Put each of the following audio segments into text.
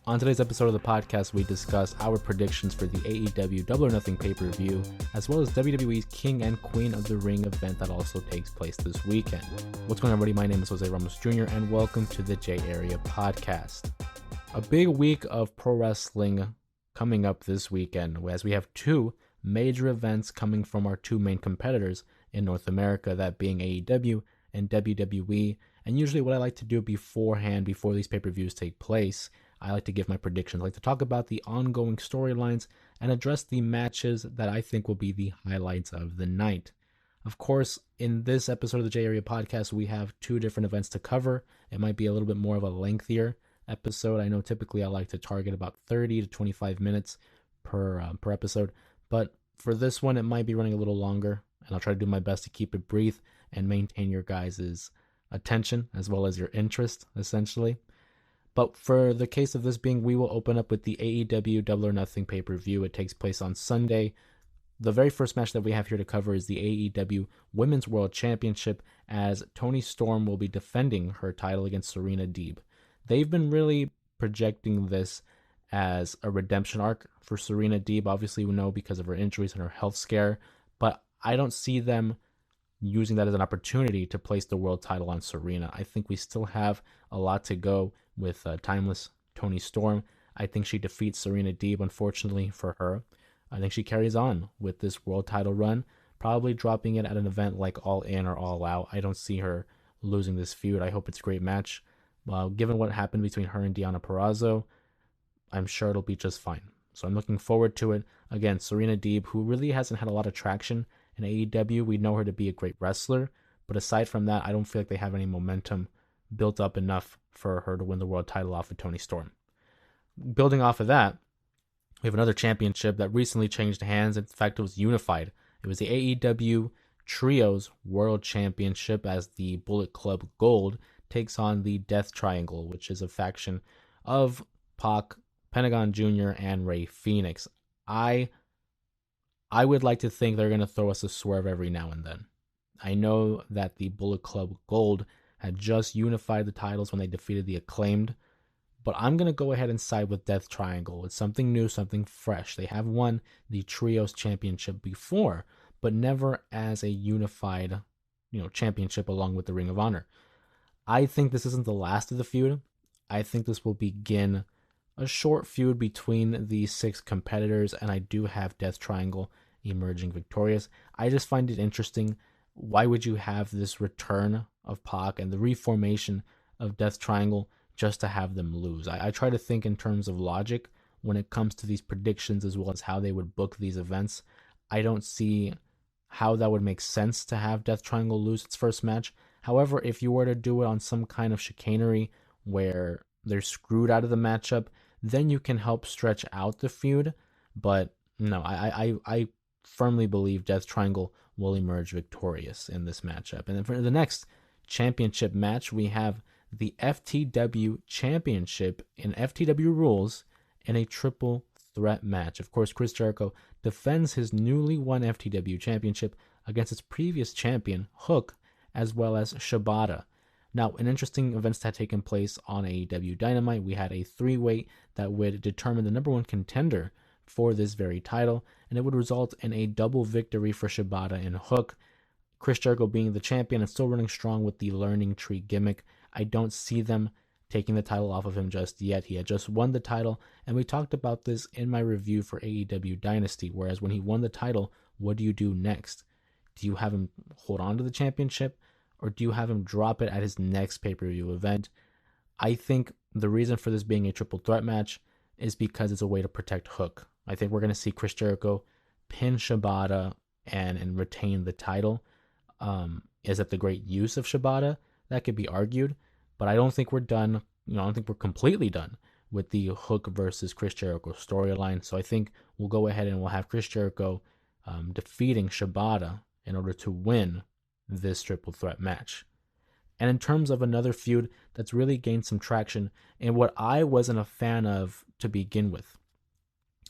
On today's episode of the podcast, we discuss our predictions for the AEW Double or Nothing pay-per-view, as well as WWE's King and Queen of the Ring event that also takes place this weekend. What's going on, everybody? My name is Jose Ramos Jr., and welcome to the J Area Podcast. A big week of pro wrestling coming up this weekend, as we have two major events coming from our two main competitors in North America, that being AEW and WWE. And usually what I like to do beforehand, before these pay-per-views take place, I like to give my predictions. I like to talk about the ongoing storylines and address the matches that I think will be the highlights of the night. Of course, in this episode of the J Area Podcast, we have two different events to cover. It might be a little bit more of a lengthier episode. I know typically I like to target about 30 to 25 minutes per episode, but for this one, it might be running a little longer, and I'll try to do my best to keep it brief and maintain your guys' attention as well as your interest, essentially. But for the case of this being, we will open up with the AEW Double or Nothing pay-per-view. It takes place on Sunday. The very first match that we have here to cover is the AEW Women's World Championship, as Toni Storm will be defending her title against Serena Deeb. They've been really projecting this as a redemption arc for Serena Deeb. Obviously, we know because of her injuries and her health scare, but I don't see them using that as an opportunity to place the world title on Serena. I think we still have a lot to go with timeless Toni Storm. I think she defeats Serena Deeb, unfortunately for her. I think she carries on with this world title run, probably dropping it at an event like All In or All Out. I don't see her losing this feud. I hope it's a great match. Given what happened between her and Deonna Purrazzo, I'm sure it'll be just fine. So I'm looking forward to it. Again, Serena Deeb, who really hasn't had a lot of traction in AEW. We know her to be a great wrestler, but aside from that, I don't feel like they have any momentum built up enough for her to win the world title off of Toni Storm. Building off of that, we have another championship that recently changed hands. In fact, it was unified. It was the AEW Trios World Championship, as the Bullet Club Gold takes on the Death Triangle, which is a faction of Pac, Pentagon Jr., and Rey Fenix. I would like to think they're going to throw us a swerve every now and then. I know that the Bullet Club Gold had just unified the titles when they defeated the Acclaimed, but I'm going to go ahead and side with Death Triangle. It's something new, something fresh. They have won the Trios Championship before, but never as a unified, championship along with the Ring of Honor. I think this isn't the last of the feud. I think this will begin a short feud between the six competitors, and I do have Death Triangle emerging victorious. I just find it interesting. Why would you have this return of Pac and the reformation of Death Triangle just to have them lose? I try to think in terms of logic when it comes to these predictions, as well as how they would book these events. I don't see how that would make sense to have Death Triangle lose its first match. However, if you were to do it on some kind of chicanery where they're screwed out of the matchup, then you can help stretch out the feud. But no, I firmly believe Death Triangle will emerge victorious in this matchup. And then for the next championship match, we have the FTW Championship in FTW rules in a triple threat match. Of course, Chris Jericho defends his newly won FTW Championship against its previous champion, Hook, as well as Shibata. Now, an interesting events that had taken place on AEW Dynamite, we had a three-way that would determine the number one contender for this very title, and it would result in a double victory for Shibata and Hook. Chris Jericho being the champion and still running strong with the learning tree gimmick. I don't see them taking the title off of him just yet. He had just won the title, and we talked about this in my review for AEW Dynasty, whereas when he won the title, what do you do next? Do you have him hold on to the championship, or do you have him drop it at his next pay-per-view event? I think the reason for this being a triple threat match is because it's a way to protect Hook. I think we're going to see Chris Jericho pin Shibata and retain the title. Is that the great use of Shibata? That could be argued, but I don't think we're done. I don't think we're completely done with the Hook versus Chris Jericho storyline. So I think we'll go ahead and we'll have Chris Jericho defeating Shibata in order to win this triple threat match. And in terms of another feud that's really gained some traction, and what I wasn't a fan of to begin with,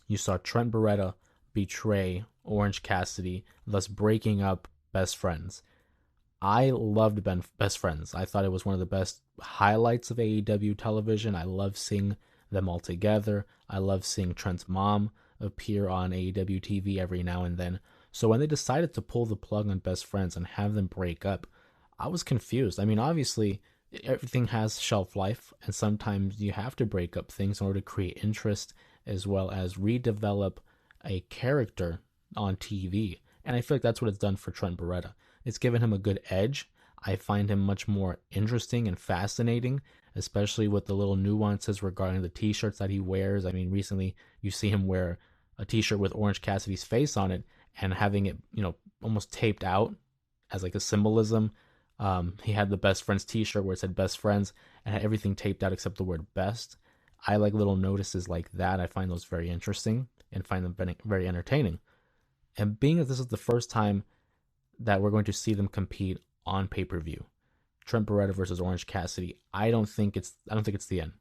you saw Trent Beretta betray Orange Cassidy, thus breaking up Best Friends. I loved Best Friends. I thought it was one of the best highlights of AEW television. I love seeing them all together. I love seeing Trent's mom appear on AEW TV every now and then. So when they decided to pull the plug on Best Friends and have them break up, I was confused. I mean, obviously, everything has shelf life, and sometimes you have to break up things in order to create interest as well as redevelop a character on TV. And I feel like that's what it's done for Trent Beretta. It's given him a good edge. I find him much more interesting and fascinating, especially with the little nuances regarding the t-shirts that he wears. I mean, recently you see him wear a t-shirt with Orange Cassidy's face on it and having it, almost taped out as like a symbolism. He had the Best Friends t-shirt where it said Best Friends and had everything taped out except the word best. I like little notices like that. I find those very interesting and find them very entertaining. And being that this is the first time that we're going to see them compete on pay-per-view, Trent Beretta versus Orange Cassidy, I don't think it's the end.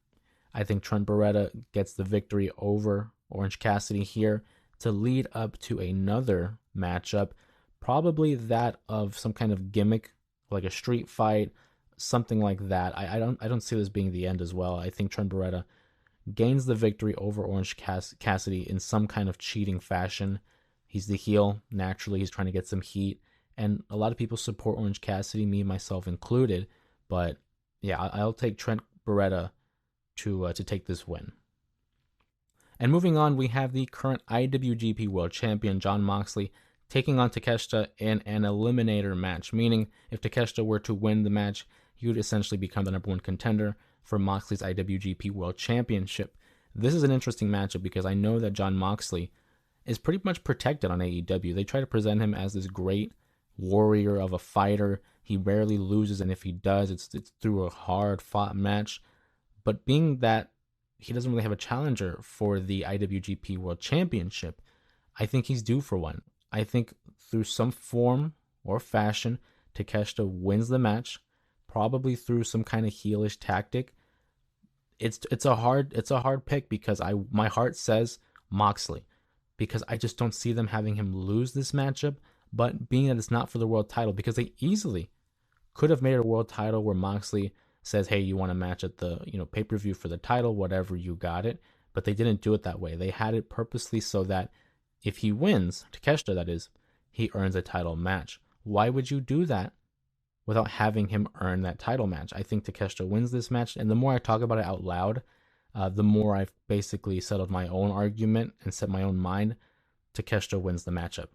I think Trent Beretta gets the victory over Orange Cassidy here to lead up to another matchup, probably that of some kind of gimmick, like a street fight, something like that. I don't see this being the end as well. I think Trent Beretta gains the victory over Orange Cassidy in some kind of cheating fashion. He's the heel. Naturally, he's trying to get some heat. And a lot of people support Orange Cassidy, me myself included. But yeah, I'll take Trent Beretta to take this win. And moving on, we have the current IWGP World Champion, Jon Moxley, taking on Takeshita in an eliminator match. Meaning, if Takeshita were to win the match, he would essentially become the number one contender for Moxley's IWGP World Championship. This is an interesting matchup because I know that Jon Moxley is pretty much protected on AEW. They try to present him as this great warrior of a fighter. He rarely loses, and if he does, it's through a hard-fought match. But being that he doesn't really have a challenger for the IWGP World Championship, I think he's due for one. I think through some form or fashion, Takeshita wins the match, probably through some kind of heelish tactic. It's a hard pick because my heart says Moxley, because I just don't see them having him lose this matchup. But being that it's not for the world title, because they easily could have made it a world title where Moxley says, hey, you want a match at the pay-per-view for the title, whatever, you got it. But they didn't do it that way. They had it purposely so that if he wins, Takeshita that is, he earns a title match. Why would you do that without having him earn that title match? I think Takeshita wins this match, and the more I talk about it out loud, the more I've basically settled my own argument and set my own mind. Takeshita wins the matchup.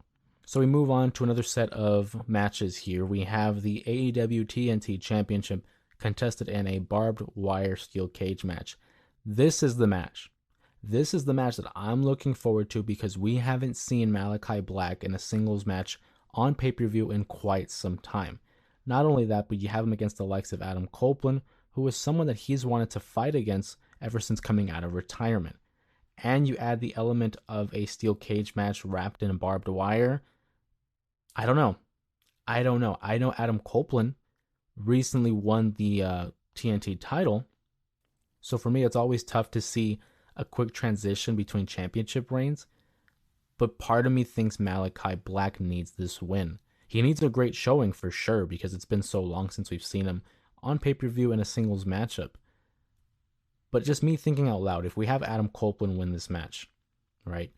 So we move on to another set of matches here. We have the AEW TNT Championship contested in a barbed wire steel cage match. This is the match. This is the match that I'm looking forward to because we haven't seen Malachi Black in a singles match on pay-per-view in quite some time. Not only that, but you have him against the likes of Adam Copeland, who is someone that he's wanted to fight against ever since coming out of retirement. And you add the element of a steel cage match wrapped in barbed wire. I don't know. I know Adam Copeland recently won the TNT title. So for me, it's always tough to see a quick transition between championship reigns. But part of me thinks Malachi Black needs this win. He needs a great showing for sure because it's been so long since we've seen him on pay-per-view in a singles matchup. But just me thinking out loud, if we have Adam Copeland win this match, right,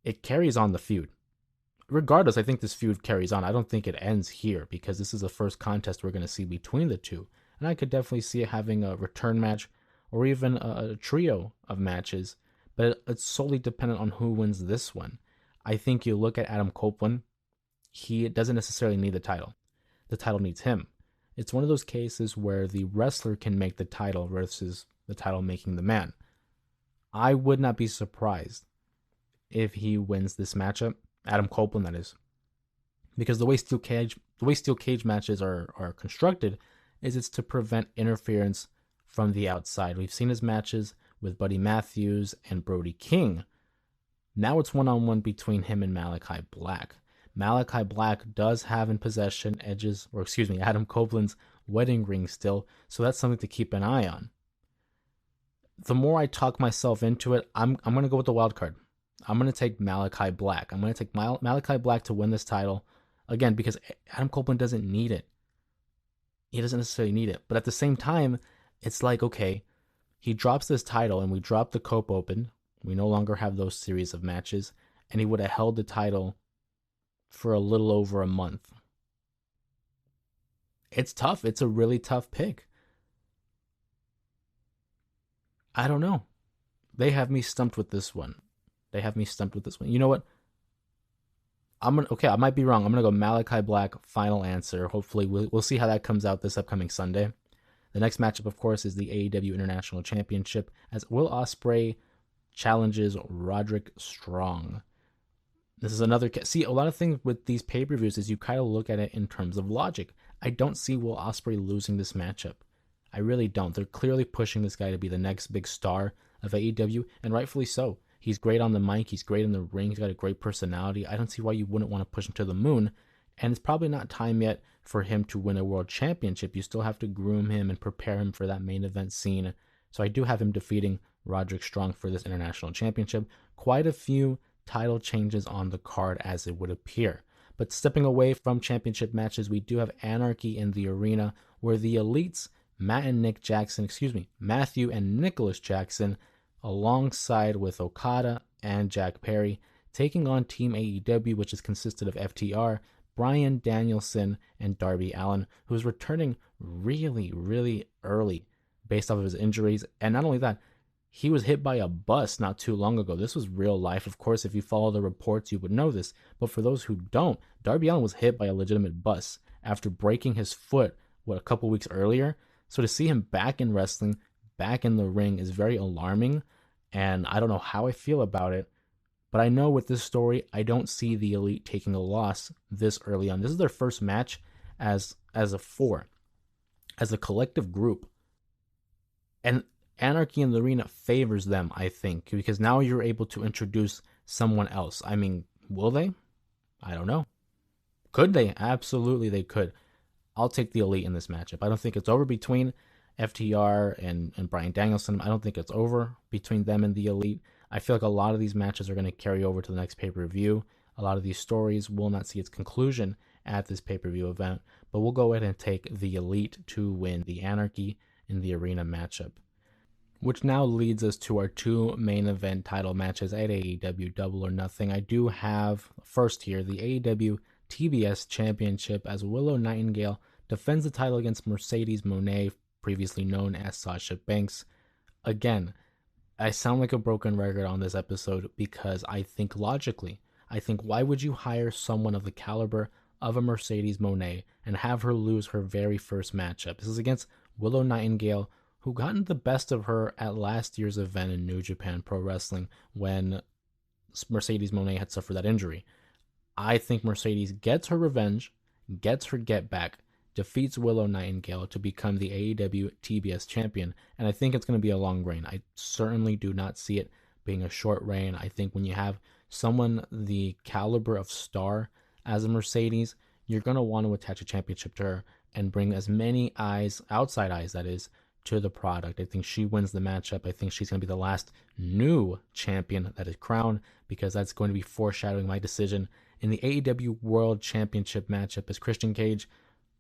it carries on the feud. Regardless, I think this feud carries on. I don't think it ends here because this is the first contest we're going to see between the two. And I could definitely see it having a return match or even a trio of matches, but it's solely dependent on who wins this one. I think you look at Adam Copeland, he doesn't necessarily need the title. The title needs him. It's one of those cases where the wrestler can make the title versus the title making the man. I would not be surprised if he wins this matchup. Adam Copeland, that is, because the way steel cage matches are constructed is it's to prevent interference from the outside. We've seen his matches with Buddy Matthews and Brody King. Now it's one-on-one between him and Malachi Black. Malachi Black does have in possession Adam Copeland's wedding ring still, so that's something to keep an eye on. The more I talk myself into it, I'm going to go with the wild card. I'm going to take Malachi Black. I'm going to take Malachi Black to win this title. Again, because Adam Copeland doesn't need it. He doesn't necessarily need it. But at the same time, it's like, okay, He drops this title, and we drop the Cope Open. We no longer have those series of matches, and he would have held the title for a little over a month. It's tough. It's a really tough pick. I don't know. They have me stumped with this one. You know what? I might be wrong. I'm gonna go Malachi Black. Final answer. Hopefully, we'll see how that comes out this upcoming Sunday. The next matchup, of course, is the AEW International Championship as Will Ospreay challenges Roderick Strong. This is another. See, a lot of things with these pay-per-views is you kind of look at it in terms of logic. I don't see Will Ospreay losing this matchup. I really don't. They're clearly pushing this guy to be the next big star of AEW, and rightfully so. He's great on the mic. He's great in the ring. He's got a great personality. I don't see why you wouldn't want to push him to the moon. And it's probably not time yet for him to win a world championship. You still have to groom him and prepare him for that main event scene. So I do have him defeating Roderick Strong for this international championship. Quite a few title changes on the card as it would appear. But stepping away from championship matches, we do have Anarchy in the arena where the Elites, Matthew and Nicholas Jackson, alongside with Okada and Jack Perry, taking on Team AEW, which is consisted of FTR, Bryan Danielson, and Darby Allin, who's returning really, really early based off of his injuries. And not only that, he was hit by a bus not too long ago. This was real life. Of course, if you follow the reports, you would know this. But for those who don't, Darby Allin was hit by a legitimate bus after breaking his foot, a couple weeks earlier. So to see him back in wrestling, back in the ring, is very alarming. And I don't know how I feel about it. But I know with this story, I don't see the Elite taking a loss this early on. This is their first match as a four, as a collective group. And Anarchy in the arena favors them, I think, because now you're able to introduce someone else. I mean, will they? I don't know. Could they? Absolutely, they could. I'll take the Elite in this matchup. I don't think it's over between FTR and Bryan Danielson. I don't think it's over between them and the Elite. I feel like a lot of these matches are going to carry over to the next pay-per-view. A lot of these stories will not see its conclusion at this pay-per-view event, but we'll go ahead and take the Elite to win the Anarchy in the arena matchup. Which now leads us to our two main event title matches at AEW Double or Nothing. I do have first here the AEW TBS Championship as Willow Nightingale defends the title against Mercedes Moné, previously known as Sasha Banks. Again, I sound like a broken record on this episode because I think logically. Why would you hire someone of the caliber of a Mercedes Moné and have her lose her very first matchup? This is against Willow Nightingale, who got the best of her at last year's event in New Japan Pro Wrestling when Mercedes Moné had suffered that injury. I think Mercedes gets her revenge, gets her get back, defeats Willow Nightingale to become the AEW TBS champion, and I think it's going to be a long reign. I certainly do not see it being a short reign. I think when you have someone the caliber of star as a Mercedes, you're going to want to attach a championship to her and bring as many eyes, outside eyes that is, to the product. I think she wins the matchup. I think she's going to be the last new champion that is crowned, because that's going to be foreshadowing my decision in the AEW World Championship matchup as Christian Cage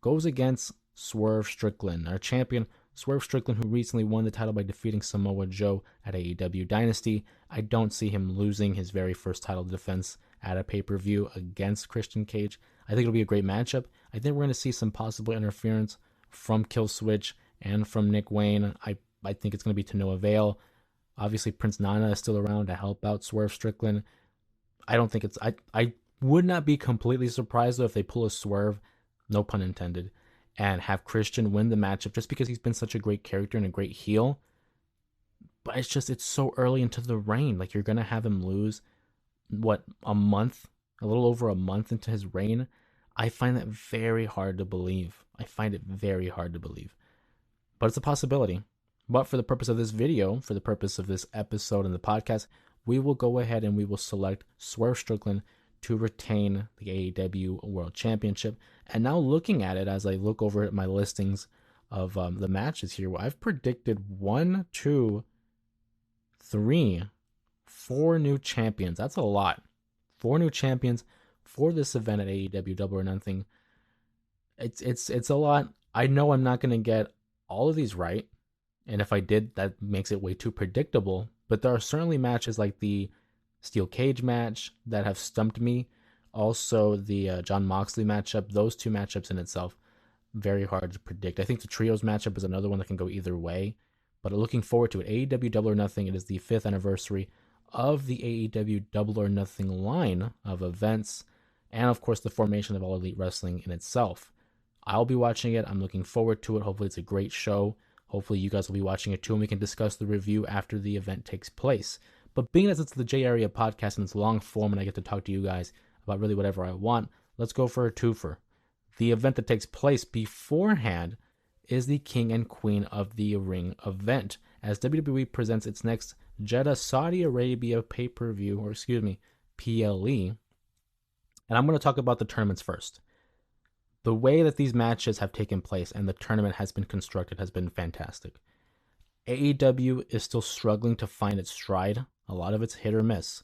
goes against Swerve Strickland, our champion, Swerve Strickland, who recently won the title by defeating Samoa Joe at AEW Dynasty. I don't see him losing his very first title defense at a pay-per-view against Christian Cage. I think it'll be a great matchup. I think we're going to see some possible interference from Killswitch and from Nick Wayne. I think it's going to be to no avail. Obviously, Prince Nana is still around to help out Swerve Strickland. I don't think it's... I would not be completely surprised, though, if they pull a Swerve, no pun intended, and have Christian win the matchup just because he's been such a great character and a great heel. But it's so early into the reign. Like, you're going to have him lose, a month? A little over a month into his reign? I find that very hard to believe. But it's a possibility. But for the purpose of this video, for the purpose of this episode and the podcast, we will go ahead and we will select Swerve Strickland to retain the AEW World Championship. And now looking at it, as I look over at my listings of the matches here, I've predicted 4 new champions. That's a lot. 4 new champions for this event at AEW Double or Nothing. It's a lot. I know I'm not going to get all of these right. And if I did, that makes it way too predictable. But there are certainly matches like the steel cage match that have stumped me. Also, the John Moxley matchup. Those two matchups in itself, very hard to predict. I think the trios matchup is another one that can go either way. But looking forward to it. AEW Double or Nothing. It is the 5th anniversary of the AEW Double or Nothing line of events. And of course, the formation of All Elite Wrestling in itself. I'll be watching it. I'm looking forward to it. Hopefully, it's a great show. Hopefully, you guys will be watching it too, and we can discuss the review after the event takes place. But being as it's the J Area podcast and it's long form and I get to talk to you guys about really whatever I want, let's go for a twofer. The event that takes place beforehand is the King and Queen of the Ring event, as WWE presents its next Jeddah, Saudi Arabia pay-per-view, or excuse me, PLE. And I'm going to talk about the tournaments first. The way that these matches have taken place and the tournament has been constructed has been fantastic. AEW is still struggling to find its stride. A lot of it's hit or miss.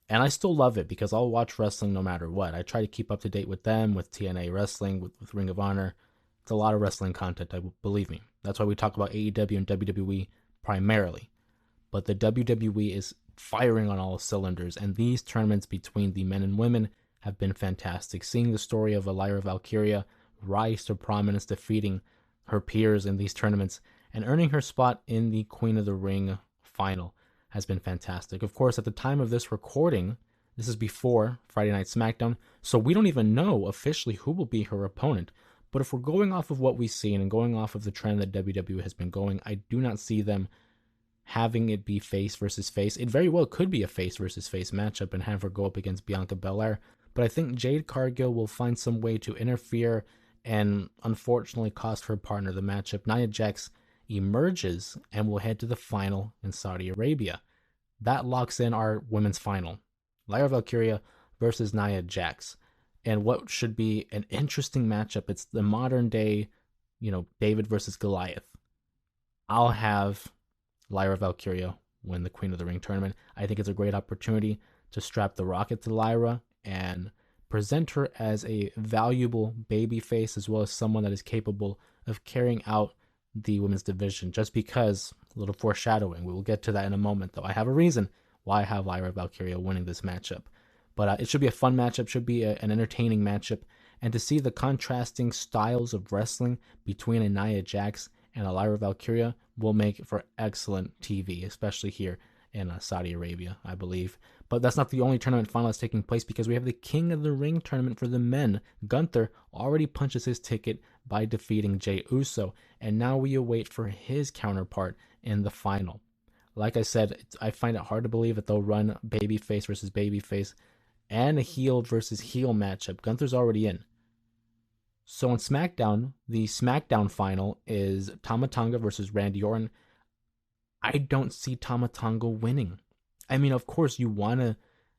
And I still love it because I'll watch wrestling no matter what. I try to keep up to date with them, with TNA Wrestling, with Ring of Honor. It's a lot of wrestling content, believe me. That's why we talk about AEW and WWE primarily. But the WWE is firing on all cylinders, and these tournaments between the men and women have been fantastic. Seeing the story of Lyra Valkyria rise to prominence, defeating her peers in these tournaments, and earning her spot in the Queen of the Ring final has been fantastic. Of course, at the time of this recording, this is before Friday Night SmackDown, so we don't even know officially who will be her opponent. But if we're going off of what we've seen and going off of the trend that WWE has been going, I do not see them having it be face versus face. It very well could be a face versus face matchup and have her go up against Bianca Belair. But I think Jade Cargill will find some way to interfere and unfortunately cost her partner the matchup. Nia Jax emerges and will head to the final in Saudi Arabia. That locks in our women's final. Lyra Valkyria versus Nia Jax. And what should be an interesting matchup. It's the modern day, David versus Goliath. I'll have Lyra Valkyria win the Queen of the Ring tournament. I think it's a great opportunity to strap the rocket to Lyra and present her as a valuable babyface as well as someone that is capable of carrying out the women's division. Just because, a little foreshadowing, we will get to that in a moment though. I have a reason why I have Lyra Valkyria winning this matchup. But it should be a fun matchup, should be an entertaining matchup. And to see the contrasting styles of wrestling between a Nia Jax and a Lyra Valkyria will make for excellent TV, especially here in Saudi Arabia, I believe. But that's not the only tournament final that's taking place, because we have the King of the Ring tournament for the men. Gunther already punches his ticket by defeating Jey Uso, and now we await for his counterpart in the final. Like I said, I find it hard to believe that they'll run babyface versus babyface and a heel versus heel matchup. Gunther's already in. So on SmackDown, the SmackDown final is Tama Tonga versus Randy Orton. I don't see Tama Tonga winning. I mean, of course, you want to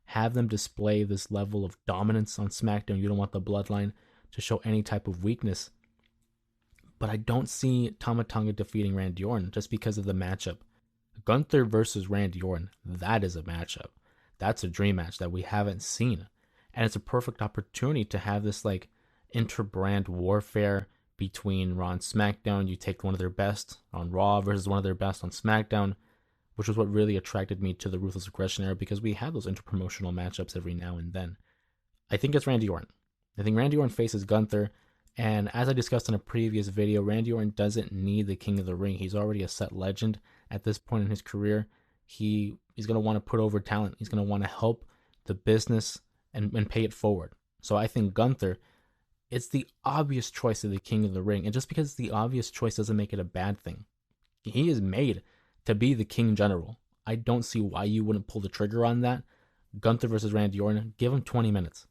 have them display this level of dominance on SmackDown. You don't want the bloodline to show any type of weakness. But I don't see Tama Tonga defeating Randy Orton just because of the matchup. Gunther versus Randy Orton, that is a matchup. That's a dream match that we haven't seen. And it's a perfect opportunity to have this inter-brand warfare between Raw and SmackDown. You take one of their best on Raw versus one of their best on SmackDown, which was what really attracted me to the Ruthless Aggression era, because we had those interpromotional matchups every now and then. I think it's Randy Orton. I think Randy Orton faces Gunther, and as I discussed in a previous video, Randy Orton doesn't need the King of the Ring. He's already a set legend at this point in his career. He's going to want to put over talent. He's going to want to help the business and pay it forward. So I think Gunther, it's the obvious choice of the King of the Ring. And just because it's the obvious choice doesn't make it a bad thing. He is made to be the King General. I don't see why you wouldn't pull the trigger on that. Gunther versus Randy Orton, give him 20 minutes.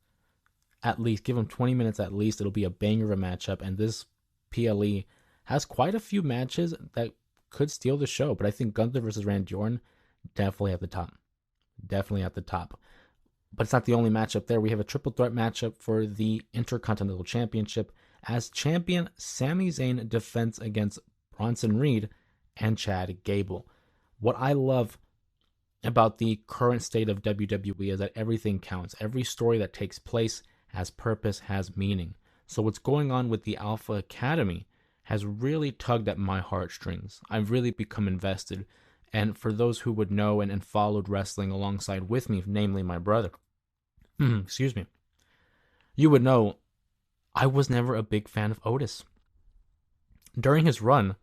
At least, give him 20 minutes at least. It'll be a banger of a matchup. And this PLE has quite a few matches that could steal the show. But I think Gunther versus Randy Orton, definitely at the top. Definitely at the top. But it's not the only matchup there. We have a triple threat matchup for the Intercontinental Championship as champion Sami Zayn defends against Bronson Reed and Chad Gable. What I love about the current state of WWE is that everything counts. Every story that takes place has purpose, has meaning. So what's going on with the Alpha Academy has really tugged at my heartstrings. I've really become invested. And for those who would know and followed wrestling alongside with me, namely my brother, excuse me, you would know I was never a big fan of Otis. During his run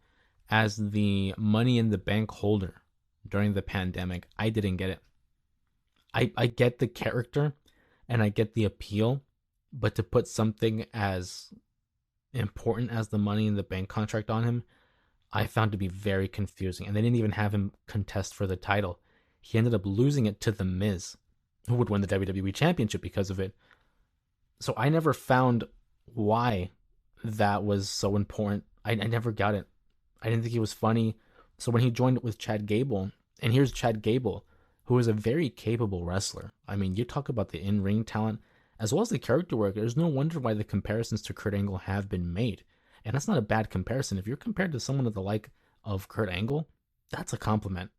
as the Money in the Bank holder during the pandemic, I didn't get it. I get the character and I get the appeal, but to put something as important as the Money in the Bank contract on him, I found to be very confusing. And they didn't even have him contest for the title. He ended up losing it to The Miz, who would win the WWE Championship because of it. So I never found why that was so important. I never got it. I didn't think he was funny. So when he joined with Chad Gable, and here's Chad Gable, who is a very capable wrestler. I mean, you talk about the in-ring talent as well as the character work. There's no wonder why the comparisons to Kurt Angle have been made. And that's not a bad comparison. If you're compared to someone of the like of Kurt Angle, that's a compliment.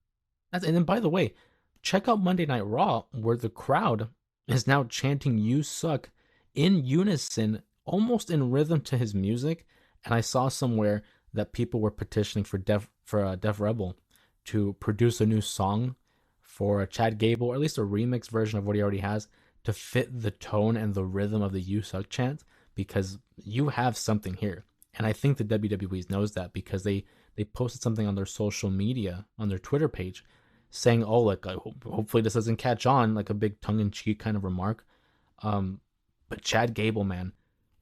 And then, by the way, check out Monday Night Raw, where the crowd is now chanting "You suck" in unison, almost in rhythm to his music. And I saw somewhere that people were petitioning for Def Rebel to produce a new song for Chad Gable, or at least a remix version of what he already has, to fit the tone and the rhythm of the "You suck" chant, because you have something here. And I think the WWE knows that, because they posted something on their social media, on their Twitter page, saying, "Oh, like hopefully this doesn't catch on," like a big tongue-in-cheek kind of remark. But Chad Gable, man,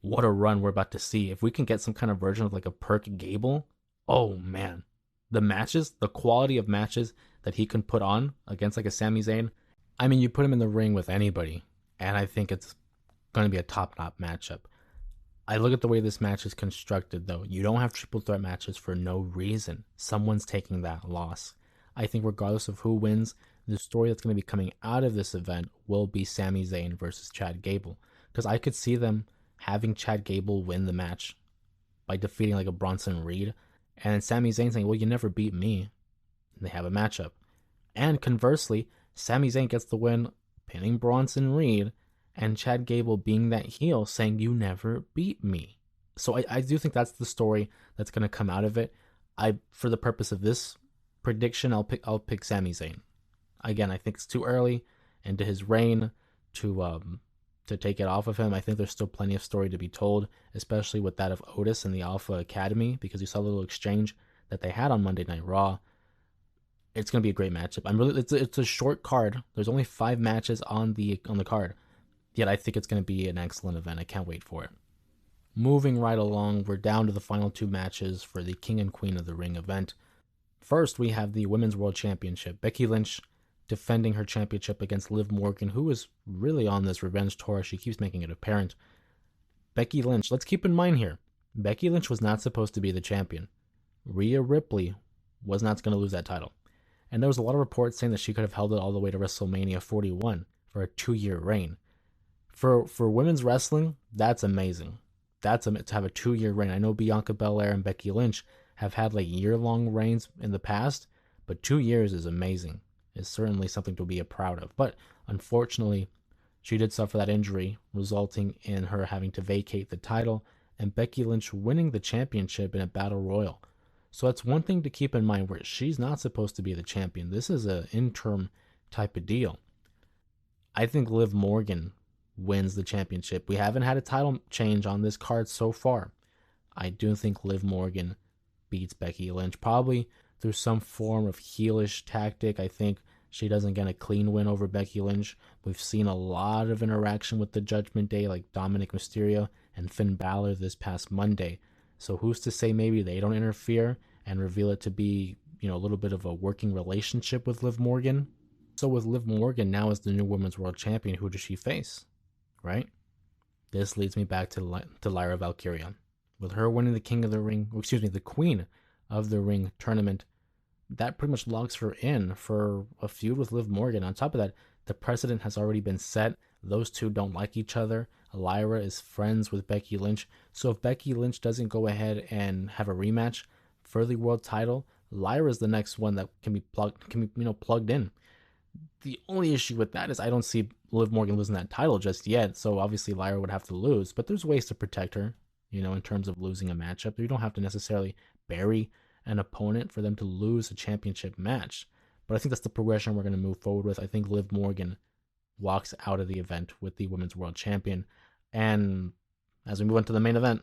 what a run we're about to see. If we can get some kind of version of like a Perk Gable, oh man, the matches, the quality of matches that he can put on against like a Sami Zayn. I mean, you put him in the ring with anybody, and I think it's going to be a top-notch matchup. I look at the way this match is constructed, though. You don't have triple threat matches for no reason. Someone's taking that loss. I think regardless of who wins, the story that's going to be coming out of this event will be Sami Zayn versus Chad Gable. Because I could see them having Chad Gable win the match by defeating like a Bronson Reed, and Sami Zayn saying, "Well, you never beat me." And they have a matchup. And conversely, Sami Zayn gets the win, pinning Bronson Reed, and Chad Gable being that heel saying, "You never beat me." So I do think that's the story that's going to come out of it. For the purpose of this prediction, I'll pick Sami Zayn. Again, I think it's too early into his reign to take it off of him. I think there's still plenty of story to be told, especially with that of Otis and the Alpha Academy, because you saw the little exchange that they had on Monday Night Raw. It's going to be a great matchup. It's a short card. There's only 5 matches on the card. Yet I think it's going to be an excellent event. I can't wait for it. Moving right along, we're down to the final 2 matches for the King and Queen of the Ring event. First, we have the Women's World Championship. Becky Lynch defending her championship against Liv Morgan, who is really on this revenge tour. She keeps making it apparent. Becky Lynch, let's keep in mind here, Becky Lynch was not supposed to be the champion. Rhea Ripley was not going to lose that title. And there was a lot of reports saying that she could have held it all the way to WrestleMania 41 for a 2-year reign. For women's wrestling, that's amazing. To have a 2-year reign. I know Bianca Belair and Becky Lynch have had like year-long reigns in the past, but 2 years is amazing. It's certainly something to be proud of. But unfortunately, she did suffer that injury, resulting in her having to vacate the title, and Becky Lynch winning the championship in a battle royal. So that's one thing to keep in mind, where she's not supposed to be the champion. This is an interim type of deal. I think Liv Morgan wins the championship. We haven't had a title change on this card so far. I do think Liv Morgan beats Becky Lynch, probably through some form of heelish tactic. I think she doesn't get a clean win over Becky Lynch. We've seen a lot of interaction with the Judgment Day, like Dominic Mysterio and Finn Balor this past Monday. So who's to say maybe they don't interfere and reveal it to be, a little bit of a working relationship with Liv Morgan? So with Liv Morgan now as the new Women's World Champion, who does she face? Right? This leads me back to Lyra Valkyria. With her winning the the Queen of the Ring tournament, that pretty much locks her in for a feud with Liv Morgan. On top of that, the precedent has already been set. Those two don't like each other. Lyra is friends with Becky Lynch. So if Becky Lynch doesn't go ahead and have a rematch for the world title, Lyra is the next one that can be plugged in. The only issue with that is I don't see Liv Morgan losing that title just yet, so obviously Lyra would have to lose, but there's ways to protect her. in terms of losing a matchup. You don't have to necessarily bury an opponent for them to lose a championship match. But I think that's the progression we're going to move forward with. I think Liv Morgan walks out of the event with the Women's World Champion. And as we move on to the main event,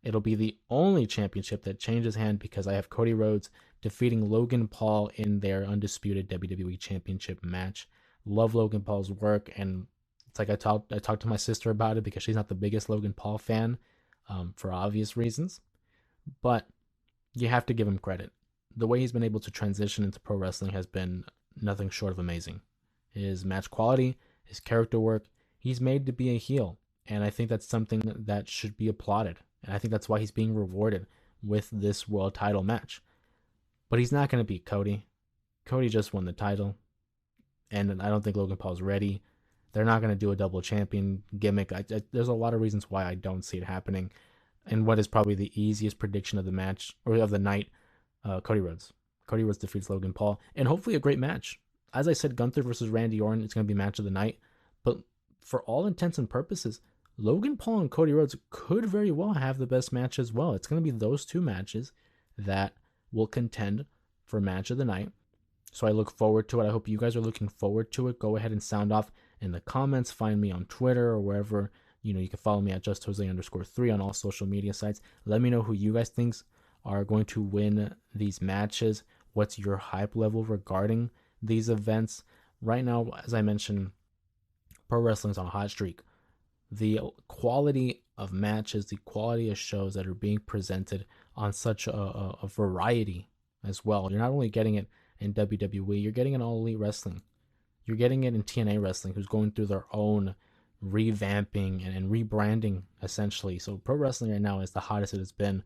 it'll be the only championship that changes hand because I have Cody Rhodes defeating Logan Paul in their undisputed WWE Championship match. Love Logan Paul's work, and it's like I talked to my sister about it because she's not the biggest Logan Paul fan, for obvious reasons. But you have to give him credit. The way he's been able to transition into pro wrestling has been nothing short of amazing. His match quality, his character work, he's made to be a heel. And I think that's something that should be applauded. And I think that's why he's being rewarded with this world title match. But he's not going to beat Cody. Cody just won the title. And I don't think Logan Paul's ready. They're not going to do a double champion gimmick. There's a lot of reasons why I don't see it happening. And what is probably the easiest prediction of the match, or of the night, Cody Rhodes. Cody Rhodes defeats Logan Paul. And hopefully a great match. As I said, Gunther versus Randy Orton, it's going to be match of the night. But for all intents and purposes, Logan Paul and Cody Rhodes could very well have the best match as well. It's going to be those two matches that will contend for match of the night. So I look forward to it. I hope you guys are looking forward to it. Go ahead and sound off in the comments. Find me on Twitter or wherever. You can follow me at JustJose_3 on all social media sites. Let me know who you guys think are going to win these matches. What's your hype level regarding these events? Right now, as I mentioned, pro wrestling is on a hot streak. The quality of matches, the quality of shows that are being presented on such a variety as well. You're not only getting it in WWE, you're getting it in All Elite Wrestling. You're getting it in TNA Wrestling, who's going through their own revamping and rebranding, essentially. So pro wrestling right now is the hottest it has been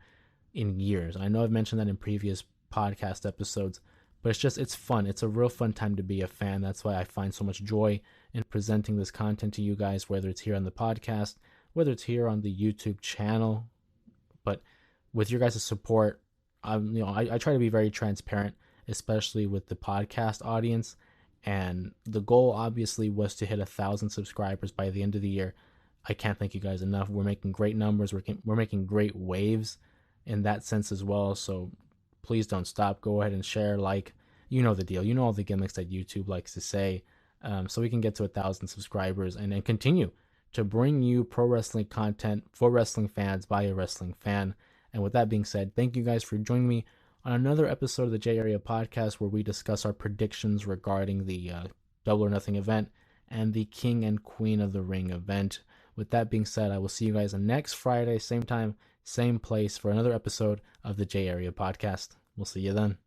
in years. I know I've mentioned that in previous podcast episodes, but it's fun. It's a real fun time to be a fan. That's why I find so much joy in presenting this content to you guys, whether it's here on the podcast, whether it's here on the YouTube channel. But with your guys' support, I try to be very transparent, especially with the podcast audience. And the goal obviously was to hit 1,000 subscribers by the end of the year. I can't thank you guys enough. We're making great numbers. We're making great waves in that sense as well. So please don't stop. Go ahead and share, like, you know the deal. You know all the gimmicks that YouTube likes to say. So we can get to 1,000 subscribers and continue to bring you pro wrestling content for wrestling fans by a wrestling fan. And with that being said, thank you guys for joining me on another episode of the J Area Podcast, where we discuss our predictions regarding the Double or Nothing event and the King and Queen of the Ring event. With that being said, I will see you guys next Friday, same time, same place, for another episode of the J Area Podcast. We'll see you then.